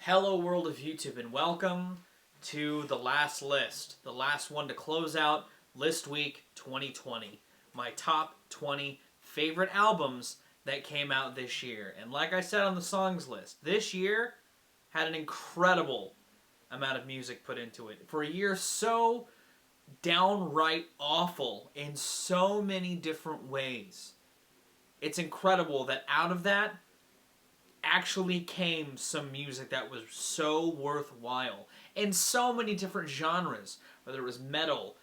Hello world of YouTube and welcome to the last list. The last one to close out List Week 2020. My top 20 favorite albums that came out this year. And like I said on the songs list, this year had an incredible amount of music put into it. For a year so downright awful in so many different ways. It's incredible that out of that actually came some music that was so worthwhile in so many different genres, whether it was metal,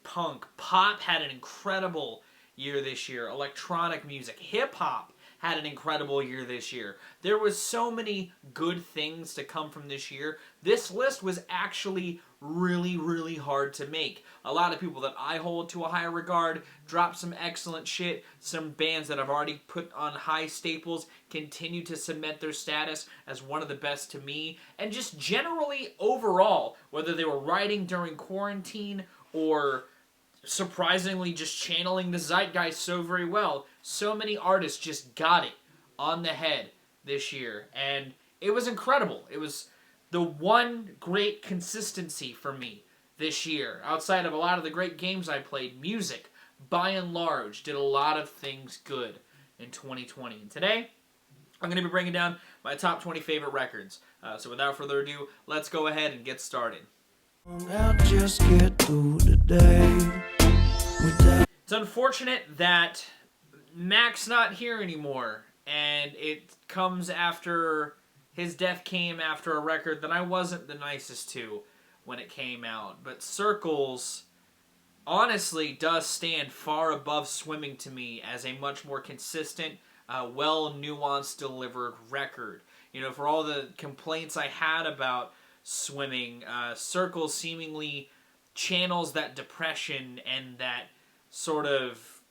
punk, pop had an incredible year this year, electronic music, hip-hop had an incredible year this year. There was so many good things to come from this year. This list was actually really hard to make. A lot of people that I hold to a higher regard dropped some excellent shit. Some bands that I've already put on high staples continue to cement their status as one of the best to me. And just generally overall, whether they were writing during quarantine or surprisingly just channeling the zeitgeist so very well, so many artists just got it on the head this year. And it was incredible. It was the one great consistency for me this year. Outside of a lot of the great games I played, music, by and large, did a lot of things good in 2020. And today, I'm going to be bringing down my top 20 favorite records. So without further ado, let's go ahead and get started. I'll just get through the day. It's unfortunate that Mac's not here anymore, and it comes after his death came after a record that I wasn't the nicest to when it came out. But Circles honestly does stand far above Swimming to me as a much more consistent, well-nuanced delivered record. For all the complaints I had about Swimming, Circles seemingly channels that depression and that sort of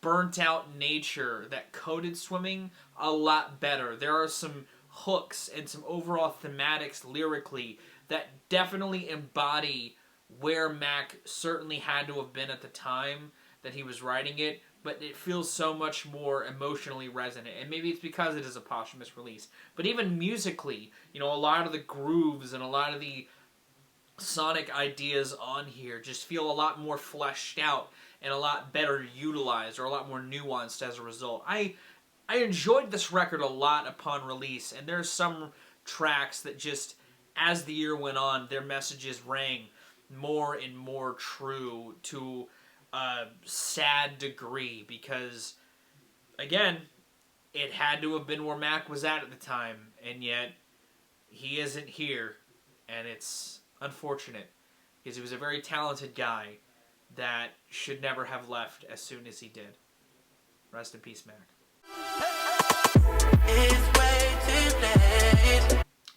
burnt-out nature that coded Swimming a lot better. There are some hooks and some overall thematics lyrically that definitely embody where Mac certainly had to have been at the time that he was writing it, but it feels so much more emotionally resonant. And maybe it's because it is a posthumous release. But even musically, a lot of the grooves and a lot of the sonic ideas on here just feel a lot more fleshed out and a lot better utilized or a lot more nuanced as a result. I enjoyed this record a lot upon release, and there's some tracks that just, as the year went on, their messages rang more and more true to a sad degree because, again, it had to have been where Mac was at the time, and yet he isn't here, and it's unfortunate because he was a very talented guy that should never have left as soon as he did. Rest in peace, Mac.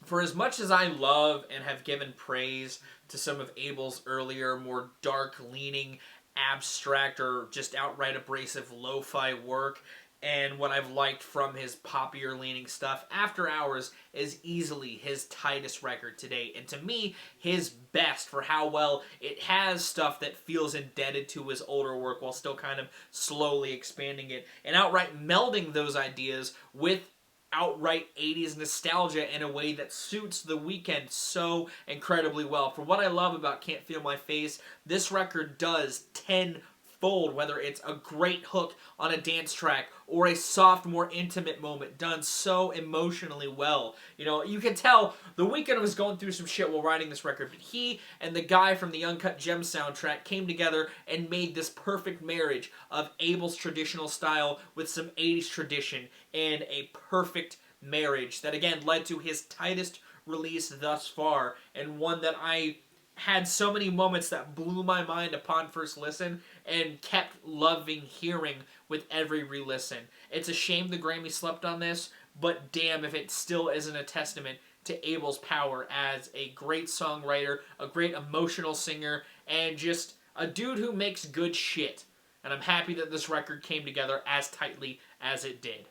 For as much as I love and have given praise to some of Abel's earlier, more dark-leaning, abstract, or just outright abrasive lo-fi work, and what I've liked from his poppier-leaning stuff, After Hours is easily his tightest record to date, and to me, his best for how well it has stuff that feels indebted to his older work while still kind of slowly expanding it, and outright melding those ideas with outright 80s nostalgia in a way that suits The Weeknd so incredibly well. For what I love about Can't Feel My Face, this record does tenfold, whether it's a great hook on a dance track or a soft, more intimate moment done so emotionally well. You can tell The Weeknd was going through some shit while writing this record, but he and the guy from the Uncut Gems soundtrack came together and made this perfect marriage of Abel's traditional style with some 80s tradition in a perfect marriage that, again, led to his tightest release thus far, and one that I had so many moments that blew my mind upon first listen and kept loving hearing with every re-listen. It's a shame the Grammy slept on this, but damn if it still isn't a testament to Abel's power as a great songwriter, a great emotional singer, and just a dude who makes good shit. And I'm happy that this record came together as tightly as it did.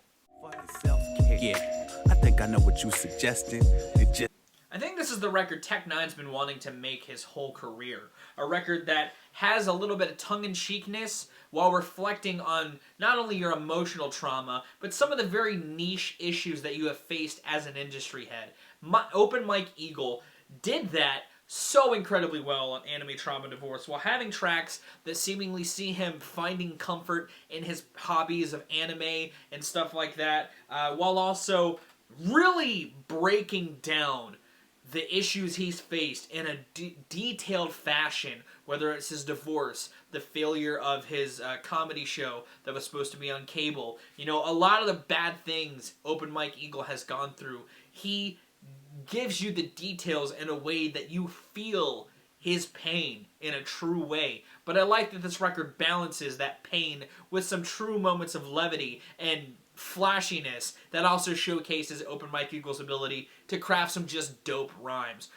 Yeah, I think I know what you suggesting. I think this is the record Tech Nine's been wanting to make his whole career. A record that has a little bit of tongue-in-cheekness while reflecting on not only your emotional trauma, but some of the very niche issues that you have faced as an industry head. Open Mike Eagle did that so incredibly well on Anime Trauma Divorce, while having tracks that seemingly see him finding comfort in his hobbies of anime and stuff like that, while also really breaking down the issues he's faced in a detailed fashion, whether it's his divorce, the failure of his comedy show that was supposed to be on cable. You know, a lot of the bad things Open Mike Eagle has gone through, he gives you the details in a way that you feel his pain in a true way. But I like that this record balances that pain with some true moments of levity and flashiness that also showcases Open Mike Eagle's ability to craft some just dope rhymes.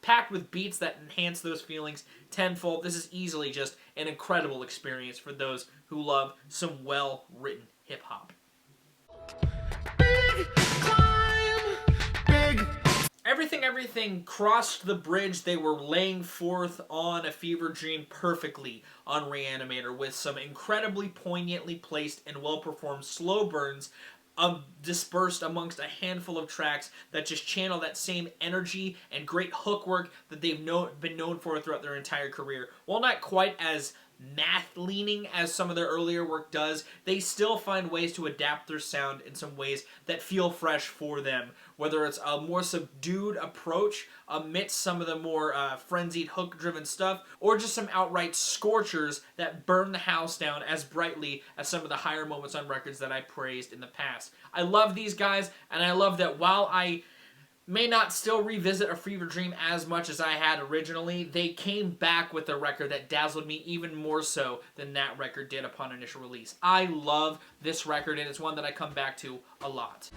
Packed with beats that enhance those feelings tenfold, this is easily just an incredible experience for those who love some well-written hip-hop. Everything crossed the bridge they were laying forth on A Fever Dream perfectly on Re-Animator, with some incredibly poignantly placed and well-performed slow burns dispersed amongst a handful of tracks that just channel that same energy and great hook work that they've been known for throughout their entire career. While not quite as math-leaning as some of their earlier work does, they still find ways to adapt their sound in some ways that feel fresh for them, whether it's a more subdued approach amidst some of the more frenzied hook-driven stuff, or just some outright scorchers that burn the house down as brightly as some of the higher moments on records that I praised in the past. I love these guys, and I love that while I may not still revisit A Fever Dream as much as I had originally, they came back with a record that dazzled me even more so than that record did upon initial release. I love this record, and it's one that I come back to a lot.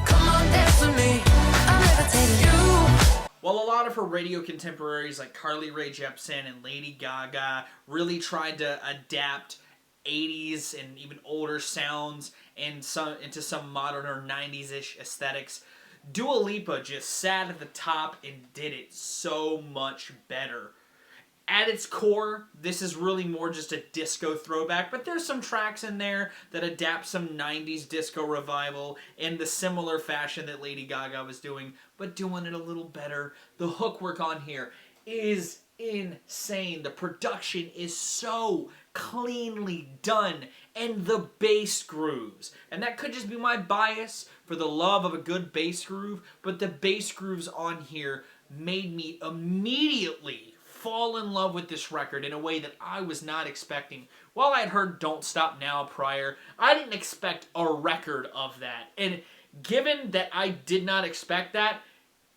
Come on, dance with me. I'm levitating you. While a lot of her radio contemporaries like Carly Rae Jepsen and Lady Gaga really tried to adapt 80s and even older sounds and into some modern or 90s-ish aesthetics, Dua Lipa just sat at the top and did it so much better. At its core, this is really more just a disco throwback, but there's some tracks in there that adapt some 90s disco revival in the similar fashion that Lady Gaga was doing, but doing it a little better. The hook work on here is insane. The production is so cleanly done, and the bass grooves. And that could just be my bias for the love of a good bass groove, but the bass grooves on here made me immediately fall in love with this record in a way that I was not expecting. While I had heard Don't Stop Now prior, I didn't expect a record of that. And given that I did not expect that,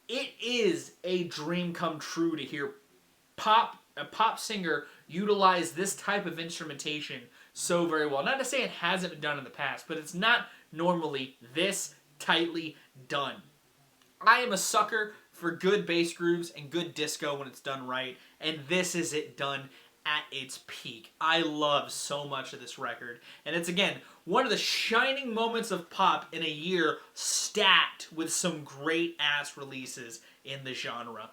it is a dream come true to hear a pop singer utilize this type of instrumentation so very well. Not to say it hasn't been done in the past, but it's not normally this tightly done. I am a sucker for good bass grooves and good disco when it's done right, and this is it done at its peak. I love so much of this record, and it's, again, one of the shining moments of pop in a year stacked with some great-ass releases in the genre.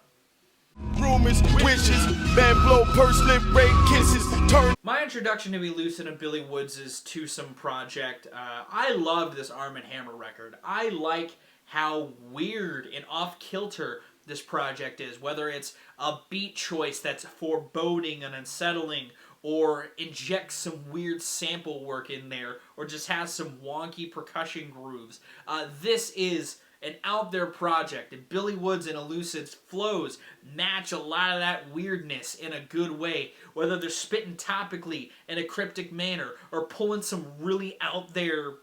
Rumors, wishes, man blow, purse lip, rape, kisses, turn. My introduction to Be Lucid and Billy Woods' Twosome project, I loved this Arm & Hammer record. I like how weird and off-kilter this project is, whether it's a beat choice that's foreboding and unsettling, or injects some weird sample work in there, or just has some wonky percussion grooves. This is an out-there project, and Billy Woods and Elucid's flows match a lot of that weirdness in a good way, whether they're spitting topically in a cryptic manner, or pulling some really out-there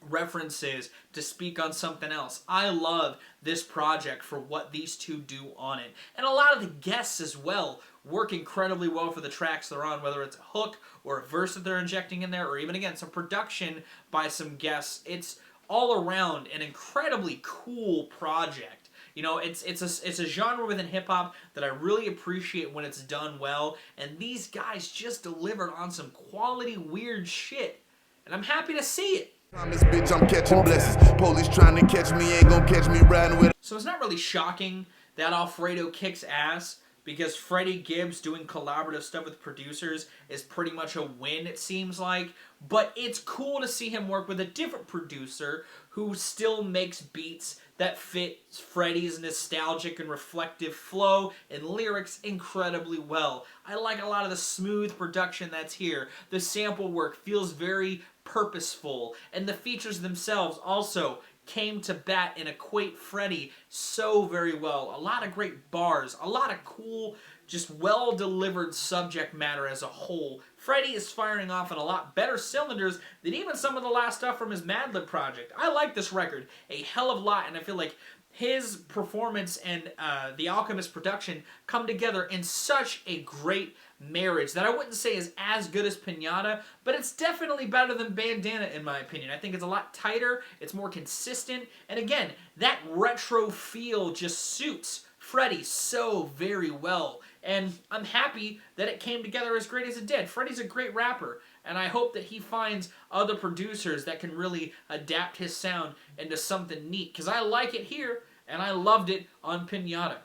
references to speak on something else. I love this project for what these two do on it. And a lot of the guests as well work incredibly well for the tracks they're on, whether it's a hook or a verse that they're injecting in there, or even, again, some production by some guests. It's all around an incredibly cool project. You know, it's a genre within hip-hop that I really appreciate when it's done well, and these guys just delivered on some quality weird shit, and I'm happy to see it. This bitch, I'm catching blessings. Police trying to catch me, ain't gonna catch me riding with. So it's not really shocking that Alfredo kicks ass, because Freddie Gibbs doing collaborative stuff with producers is pretty much a win, it seems like. But it's cool to see him work with a different producer who still makes beats that fit Freddie's nostalgic and reflective flow and lyrics incredibly well. I like a lot of the smooth production that's here. The sample work feels very purposeful, and the features themselves also came to bat and equate Freddie so very well. A lot of great bars, a lot of cool, just well-delivered subject matter as a whole. Freddie is firing off on a lot better cylinders than even some of the last stuff from his Madlib project. I like this record a hell of a lot, and I feel like his performance and the Alchemist production come together in such a great marriage that I wouldn't say is as good as Pinata, but it's definitely better than Bandana in my opinion. I think it's a lot tighter, it's more consistent, and again, that retro feel just suits Freddie so very well. And I'm happy that it came together as great as it did. Freddie's a great rapper, and I hope that he finds other producers that can really adapt his sound into something neat, because I like it here, and I loved it on Pinata.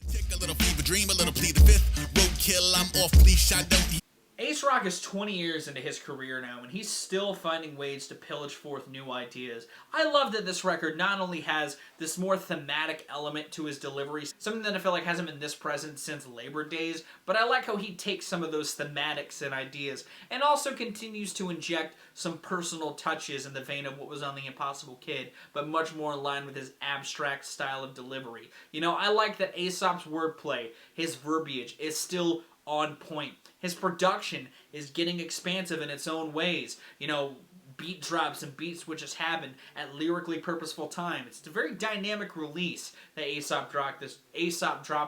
Take a little fever dream, a little plead the fifth. Roadkill, I'm off leash, I don't. Ace Rock is 20 years into his career now, and he's still finding ways to pillage forth new ideas. I love that this record not only has this more thematic element to his delivery, something that I feel like hasn't been this present since Labor Days, but I like how he takes some of those thematics and ideas, and also continues to inject some personal touches in the vein of what was on The Impossible Kid, but much more in line with his abstract style of delivery. You know, I like that Aesop's wordplay, his verbiage, is still on point. His production is getting expansive in its own ways. You know, beat drops and beat switches happen at lyrically purposeful time. It's a very dynamic release that Aesop dropped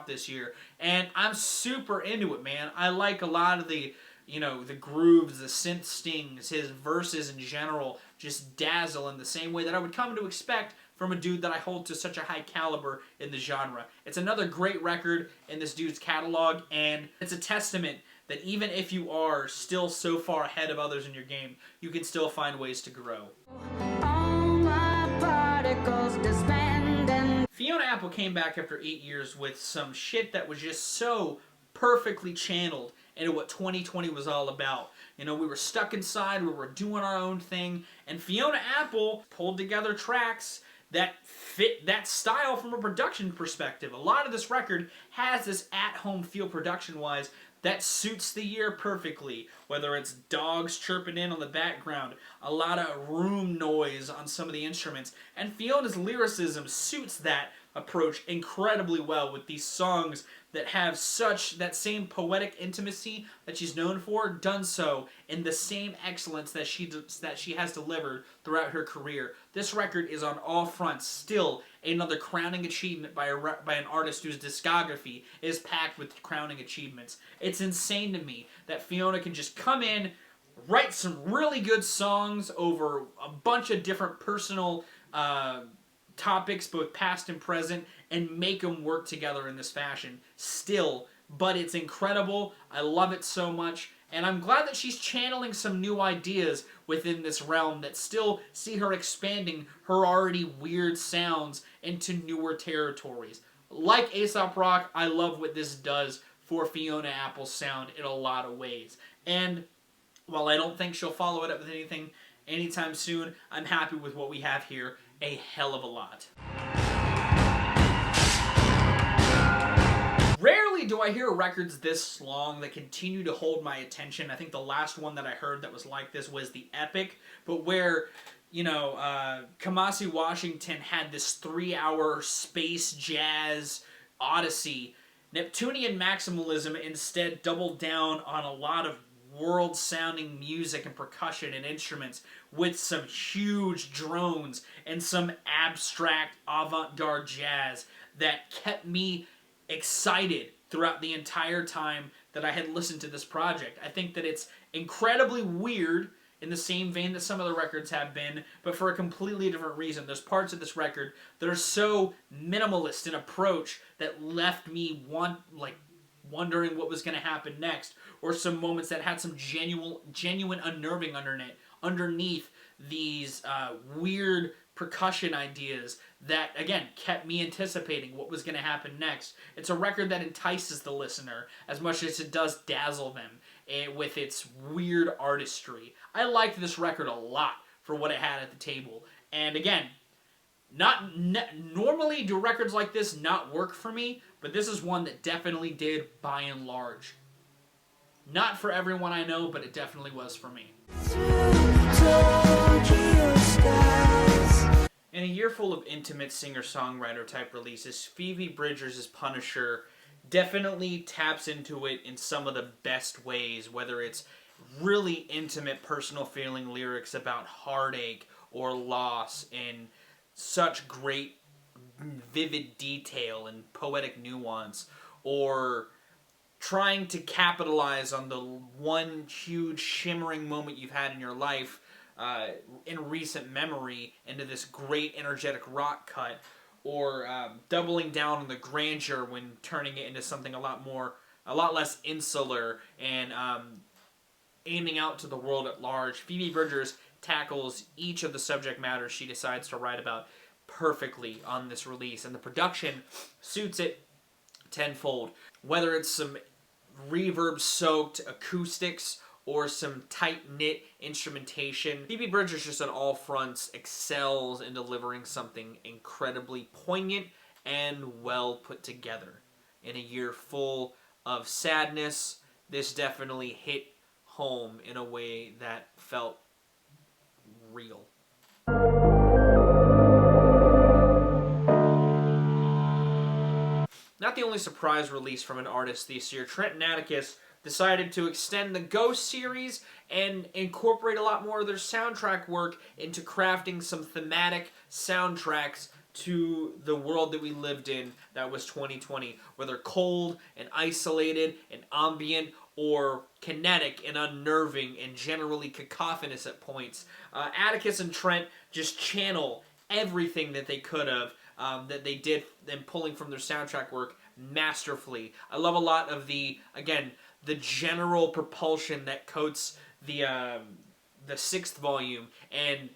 this year, and I'm super into it, man. I like a lot of the, you know, the grooves, the synth stings, his verses in general just dazzle in the same way that I would come to expect from a dude that I hold to such a high caliber in the genre. It's another great record in this dude's catalog, and it's a testament that even if you are still so far ahead of others in your game, you can still find ways to grow. Fiona Apple came back after 8 years with some shit that was just so perfectly channeled into what 2020 was all about. You know, we were stuck inside, we were doing our own thing, and Fiona Apple pulled together tracks that fit that style from a production perspective. A lot of this record has this at-home feel production-wise that suits the year perfectly, whether it's dogs chirping in on the background, a lot of room noise on some of the instruments, and Fiona's lyricism suits that approach incredibly well with these songs that have such that same poetic intimacy that she's known for, done so in the same excellence that she has delivered throughout her career. This record is on all fronts still another crowning achievement by an artist whose discography is packed with crowning achievements. It's insane to me that Fiona can just come in, write some really good songs over a bunch of different personal topics, both past and present, and make them work together in this fashion still. But it's incredible. I love it so much, and I'm glad that she's channeling some new ideas within this realm that still see her expanding her already weird sounds into newer territories. Like Aesop Rock, I love what this does for Fiona Apple's sound in a lot of ways. And while I don't think she'll follow it up with anything anytime soon, I'm happy with what we have here a hell of a lot. Rarely do I hear records this long that continue to hold my attention. I think the last one that I heard that was like this was The Epic, but where, you know, Kamasi Washington had this 3-hour space jazz odyssey. Neptunian Maximalism instead doubled down on a lot of world-sounding music and percussion and instruments with some huge drones and some abstract avant-garde jazz that kept me excited throughout the entire time that I had listened to this project. I think that it's incredibly weird in the same vein that some of the records have been, but for a completely different reason. There's parts of this record that are so minimalist in approach that left me wondering what was going to happen next, or some moments that had some genuine unnerving underneath these weird percussion ideas that, again, kept me anticipating what was going to happen next. It's a record that entices the listener as much as it does dazzle them with its weird artistry. I liked this record a lot for what it had at the table. And again, normally do records like this not work for me, but this is one that definitely did by and large. Not for everyone I know, but it definitely was for me. In a year full of intimate singer-songwriter type releases, Phoebe Bridgers' Punisher definitely taps into it in some of the best ways, whether it's really intimate personal feeling lyrics about heartache or loss in such great vivid detail and poetic nuance, or trying to capitalize on the one huge shimmering moment you've had in your life in recent memory into this great energetic rock cut, or doubling down on the grandeur when turning it into something a lot less insular and aiming out to the world at large. Phoebe Bridgers tackles each of the subject matters she decides to write about perfectly on this release, and the production suits it tenfold. Whether it's some reverb-soaked acoustics or some tight-knit instrumentation, Phoebe Bridgers just on all fronts excels in delivering something incredibly poignant and well put together. In a year full of sadness, this definitely hit home in a way that felt real. Not the only surprise release from an artist this year, Trent and Atticus decided to extend the Ghost series and incorporate a lot more of their soundtrack work into crafting some thematic soundtracks to the world that we lived in that was 2020, whether cold and isolated and ambient or kinetic and unnerving and generally cacophonous at points. Atticus and Trent just channel everything that they could have, that they did, and pulling from their soundtrack work masterfully. I love a lot of the general propulsion that coats the sixth volume, and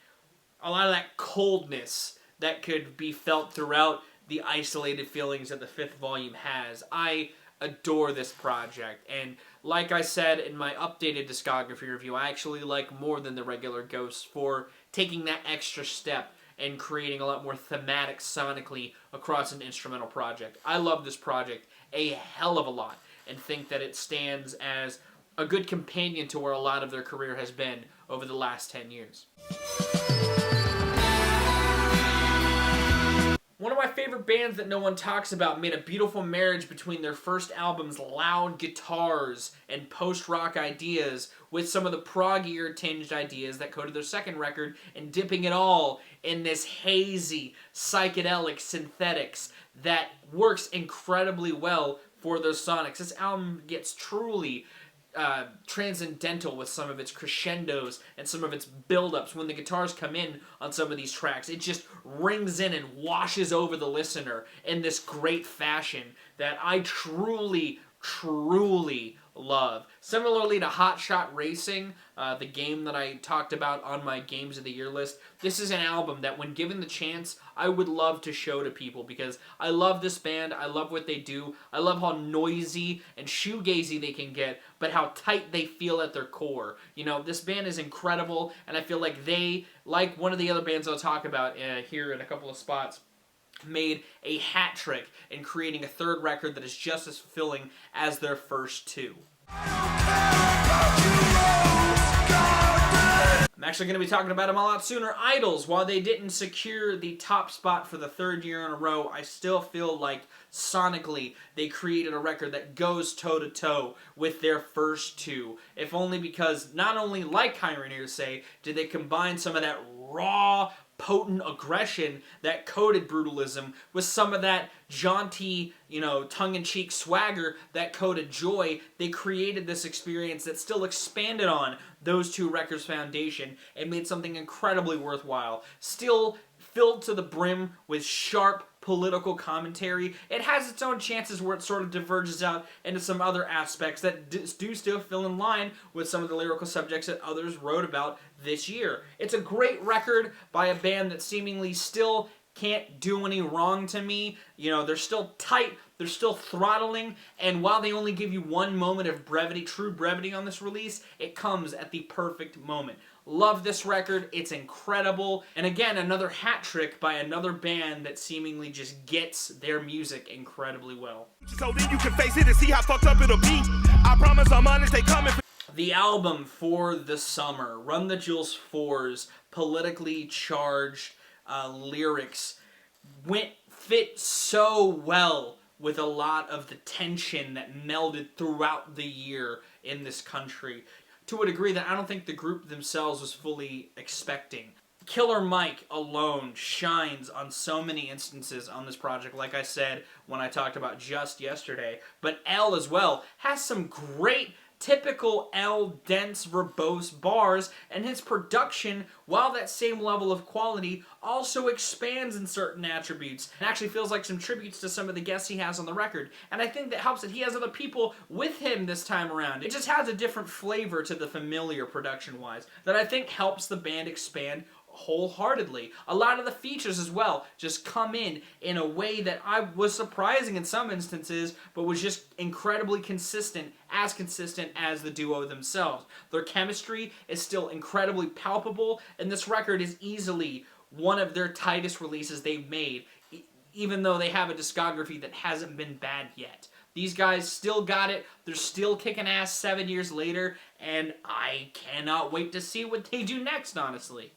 a lot of that coldness that could be felt throughout the isolated feelings that the fifth volume has. I adore this project, and like I said in my updated discography review, I actually like more than the regular Ghosts for taking that extra step and creating a lot more thematic sonically across an instrumental project. I love this project a hell of a lot, and think that it stands as a good companion to where a lot of their career has been over the last 10 years. One of my favorite bands that no one talks about made a beautiful marriage between their first album's loud guitars and post-rock ideas with some of the proggier tinged ideas that coded their second record, and dipping it all in this hazy, psychedelic synthetics that works incredibly well for their sonics. This album gets truly transcendental with some of its crescendos and some of its build-ups. When the guitars come in on some of these tracks, it just rings in and washes over the listener in this great fashion that I truly love. Similarly to Hot Shot Racing, the game that I talked about on my Games of the Year list, this is an album that when given the chance, I would love to show to people because I love this band, I love what they do, I love how noisy and shoegazy they can get, but how tight they feel at their core. You know, this band is incredible, and I feel like they, like one of the other bands I'll talk about here in a couple of spots, made a hat trick in creating a third record that is just as fulfilling as their first two. I'm actually going to be talking about them a lot sooner. Idols, while they didn't secure the top spot for the third year in a row, I still feel like sonically they created a record that goes toe-to-toe with their first two. If only because, not only like Kairon say, did they combine some of that raw, potent aggression that coded Brutalism with some of that jaunty, tongue-in-cheek swagger that coded Joy. They created this experience that still expanded on those two records' foundation and made something incredibly worthwhile. Still filled to the brim with sharp political commentary. It has its own chances where it sort of diverges out into some other aspects that do still feel in line with some of the lyrical subjects that others wrote about this year. It's a great record by a band that seemingly still can't do any wrong to me. You know, they're still tight, they're still throttling, and while they only give you one moment of brevity, true brevity on this release, it comes at the perfect moment. Love this record, it's incredible, and again, another hat trick by another band that seemingly just gets their music incredibly well. So then you can face it and see how fucked up it'll be. I promise I'm honest, they coming for The album for the summer, Run the Jewels 4's politically charged lyrics fit so well with a lot of the tension that melded throughout the year in this country, to a degree that I don't think the group themselves was fully expecting. Killer Mike alone shines on so many instances on this project, like I said when I talked about Just yesterday, but L as well has some great typical L dense verbose bars, and his production, while that same level of quality, also expands in certain attributes and actually feels like some tributes to some of the guests he has on the record. And I think that helps that he has other people with him this time around. It just has a different flavor to the familiar production-wise that I think helps the band expand wholeheartedly. A lot of the features as well just come in a way that I was surprising in some instances, but was just incredibly consistent as the duo themselves. Their chemistry is still incredibly palpable, and this record is easily one of their tightest releases they've made, even though they have a discography that hasn't been bad yet. These guys still got it, they're still kicking ass 7 years later, and I cannot wait to see what they do next, honestly.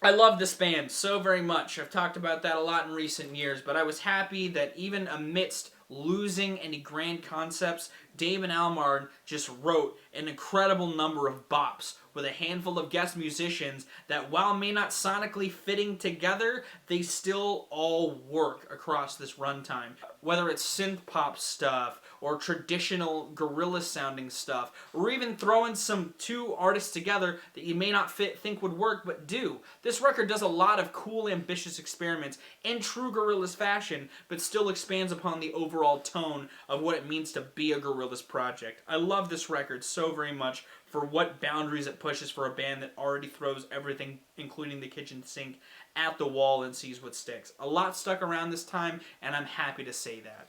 I love this band so very much. I've talked about that a lot in recent years, but I was happy that even amidst losing any grand concepts, Dave and Armand just wrote an incredible number of bops with a handful of guest musicians that, while may not sonically fitting together, they still all work across this runtime. Whether it's synth pop stuff, or traditional guerrilla sounding stuff, or even throwing some two artists together that you may not think would work, but do. This record does a lot of cool, ambitious experiments in true Gorillaz fashion, but still expands upon the overall tone of what it means to be a Gorillaz project. I love this record so very much for what boundaries it pushes for a band that already throws everything, including the kitchen sink, at the wall and sees what sticks. A lot stuck around this time, and I'm happy to say that.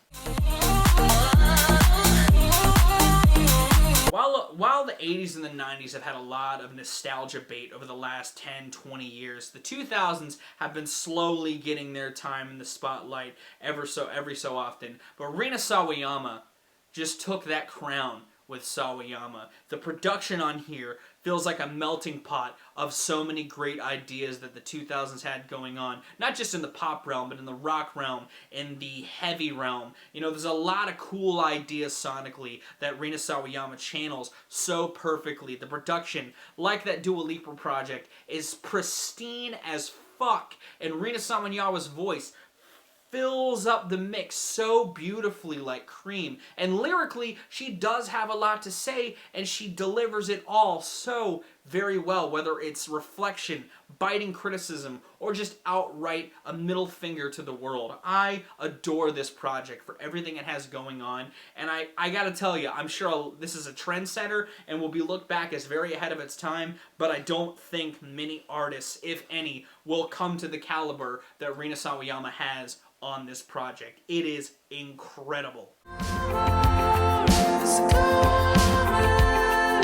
While the 80s and the 90s have had a lot of nostalgia bait over the last 10, 20 years, the 2000s have been slowly getting their time in the spotlight every so often. But Rina Sawayama just took that crown with Sawayama. The production on here feels like a melting pot of so many great ideas that the 2000s had going on. Not just in the pop realm, but in the rock realm, in the heavy realm. You know, there's a lot of cool ideas sonically that Rina Sawayama channels so perfectly. The production, like that Dua Lipa project, is pristine as fuck. And Rina Sawayama's voice fills up the mix so beautifully like cream. And lyrically, she does have a lot to say, and she delivers it all so very well, whether it's reflection, biting criticism, or just outright a middle finger to the world. I adore this project for everything it has going on, and I gotta tell you, I'm sure this is a trendsetter and will be looked back as very ahead of its time, but I don't think many artists, if any, will come to the caliber that Rina Sawayama has on this project. It is incredible.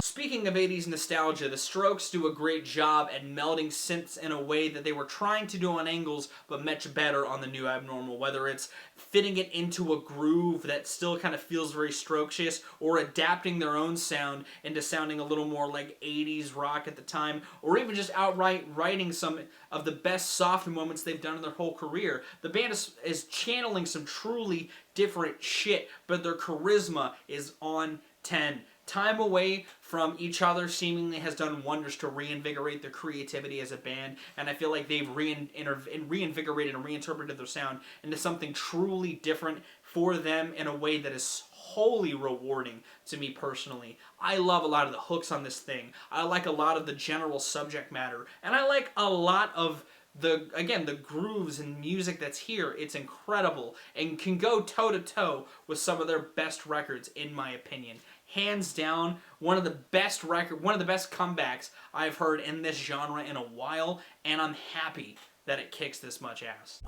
Speaking of 80s nostalgia, the Strokes do a great job at melding synths in a way that they were trying to do on Angles, but much better on the New Abnormal. Whether it's fitting it into a groove that still kind of feels very Strokesious, or adapting their own sound into sounding a little more like 80s rock at the time, or even just outright writing some of the best soft moments they've done in their whole career. The band is channeling some truly different shit, but their charisma is on 10. Time away from each other seemingly has done wonders to reinvigorate their creativity as a band, and I feel like they've reinvigorated and reinterpreted their sound into something truly different for them in a way that is wholly rewarding to me personally. I love a lot of the hooks on this thing. I like a lot of the general subject matter, and I like a lot of the grooves and music that's here. It's incredible and can go toe to toe with some of their best records, in my opinion. Hands down, one of the best comebacks I've heard in this genre in a while, and I'm happy that it kicks this much ass.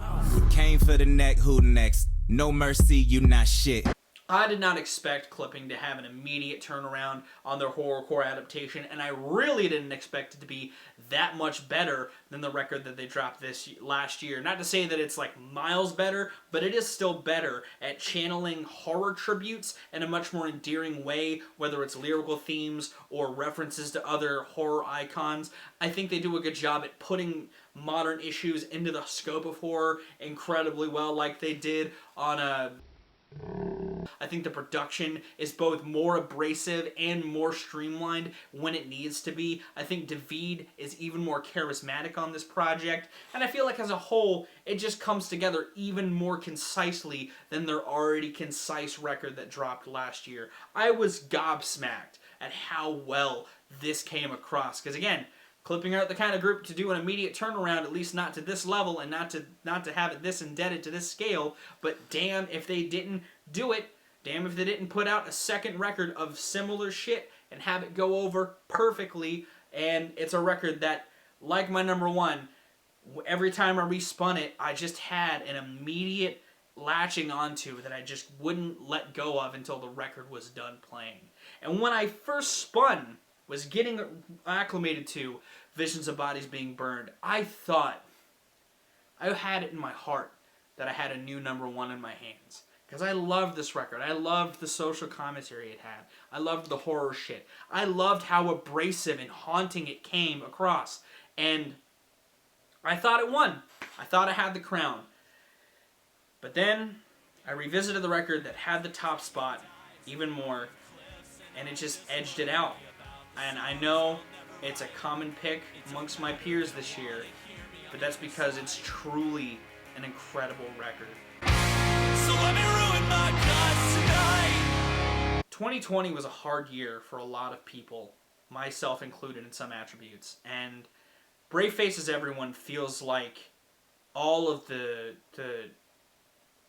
Came for the neck, who next? No mercy, you not shit. I did not expect Clipping to have an immediate turnaround on their horrorcore adaptation, and I really didn't expect it to be that much better than the record that they dropped last year. Not to say that it's like miles better, but it is still better at channeling horror tributes in a much more endearing way, whether it's lyrical themes or references to other horror icons. I think they do a good job at putting modern issues into the scope of horror incredibly well, like they did on I think the production is both more abrasive and more streamlined when it needs to be. I think David is even more charismatic on this project, and I feel like as a whole, it just comes together even more concisely than their already concise record that dropped last year. I was gobsmacked at how well this came across, because again, Clipping aren't the kind of group to do an immediate turnaround, at least not to this level, and not to have it this indebted to this scale, but damn if they didn't do it. Damn if they didn't put out a second record of similar shit and have it go over perfectly. And it's a record that, like my number one, every time I respun it, I just had an immediate latching onto that I just wouldn't let go of until the record was done playing. And when I first spun, was getting acclimated to Visions of Bodies Being Burned, I thought, I had it in my heart that I had a new number one in my hands. Because I loved this record. I loved the social commentary it had. I loved the horror shit. I loved how abrasive and haunting it came across. And I thought it won. I thought it had the crown. But then I revisited the record that had the top spot even more, and it just edged it out. And I know it's a common pick amongst my peers this year, but that's because it's truly an incredible record. So let me ruin my guts tonight. 2020 was a hard year for a lot of people, myself included in some attributes, and Brave Faces Everyone feels like all of the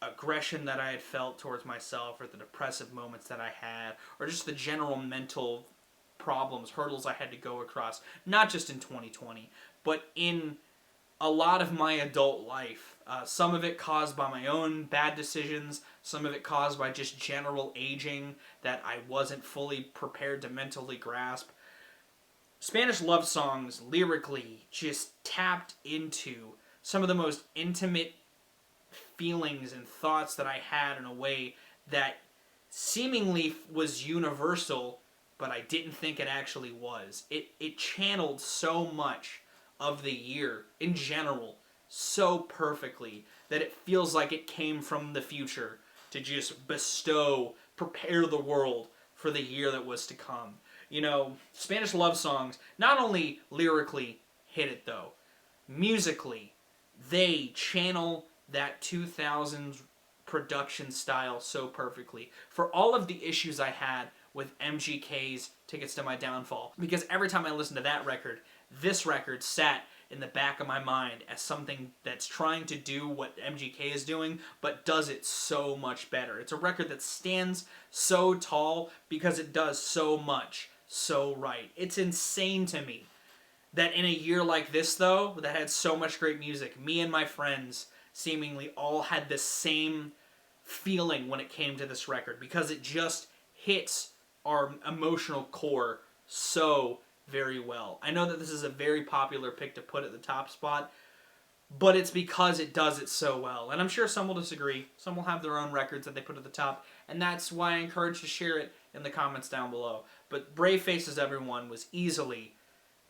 aggression that I had felt towards myself, or the depressive moments that I had, or just the general mental problems, hurdles I had to go across, not just in 2020, but in a lot of my adult life. Some of it caused by my own bad decisions, some of it caused by just general aging that I wasn't fully prepared to mentally grasp. Spanish Love Songs, lyrically, just tapped into some of the most intimate feelings and thoughts that I had in a way that seemingly was universal, but I didn't think it actually was. It channeled so much of the year in general so perfectly that it feels like it came from the future to just prepare the world for the year that was to come. You know, Spanish Love Songs not only lyrically hit it though, musically, they channel that 2000s production style so perfectly. For all of the issues I had with MGK's Tickets to My Downfall, because every time I listened to that record, this record sat in the back of my mind as something that's trying to do what MGK is doing, but does it so much better. It's a record that stands so tall because it does so much so right. It's insane to me that in a year like this, though, that had so much great music, me and my friends seemingly all had the same feeling when it came to this record, because it just hits our emotional core so very well. I know that this is a very popular pick to put at the top spot, but it's because it does it so well. And I'm sure some will disagree. Some will have their own records that they put at the top, and that's why I encourage you to share it in the comments down below. But Brave Faces Everyone was easily,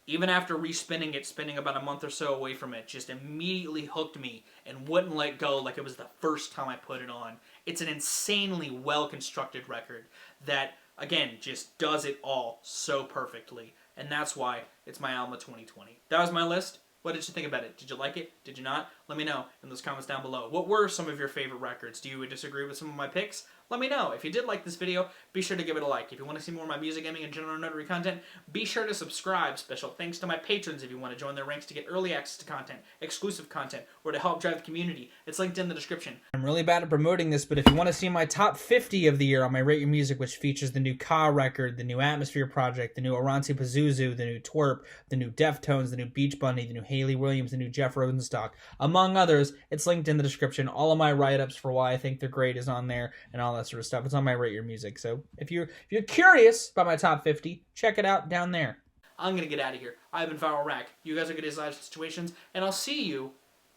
even after respinning it, spinning about a month or so away from it, just immediately hooked me and wouldn't let go like it was the first time I put it on. It's an insanely well-constructed record that again, just does it all so perfectly. And that's why it's my album of 2020. That was my list. What did you think about it? Did you like it? Did you not? Let me know in those comments down below. What were some of your favorite records? Do you disagree with some of my picks? Let me know. If you did like this video, be sure to give it a like. If you want to see more of my music, gaming, and general notary content, be sure to subscribe. Special thanks to my patrons if you want to join their ranks to get early access to content, exclusive content, or to help drive the community. It's linked in the description. I'm really bad at promoting this, but if you want to see my top 50 of the year on my Rate Your Music, which features the new Ka record, the new Atmosphere project, the new Oranzi Pazuzu, the new Twerp, the new Deftones, the new Beach Bunny, the new Haley Williams, the new Jeff Rosenstock, among others, it's linked in the description. All of my write-ups for why I think they're great is on there, and all that sort of stuff. It's on my Rate Your Music. So if you're curious about my top 50, check it out down there. I'm gonna get out of here. I've been Viral Rack. You guys are good at live situations, and I'll see you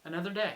another day.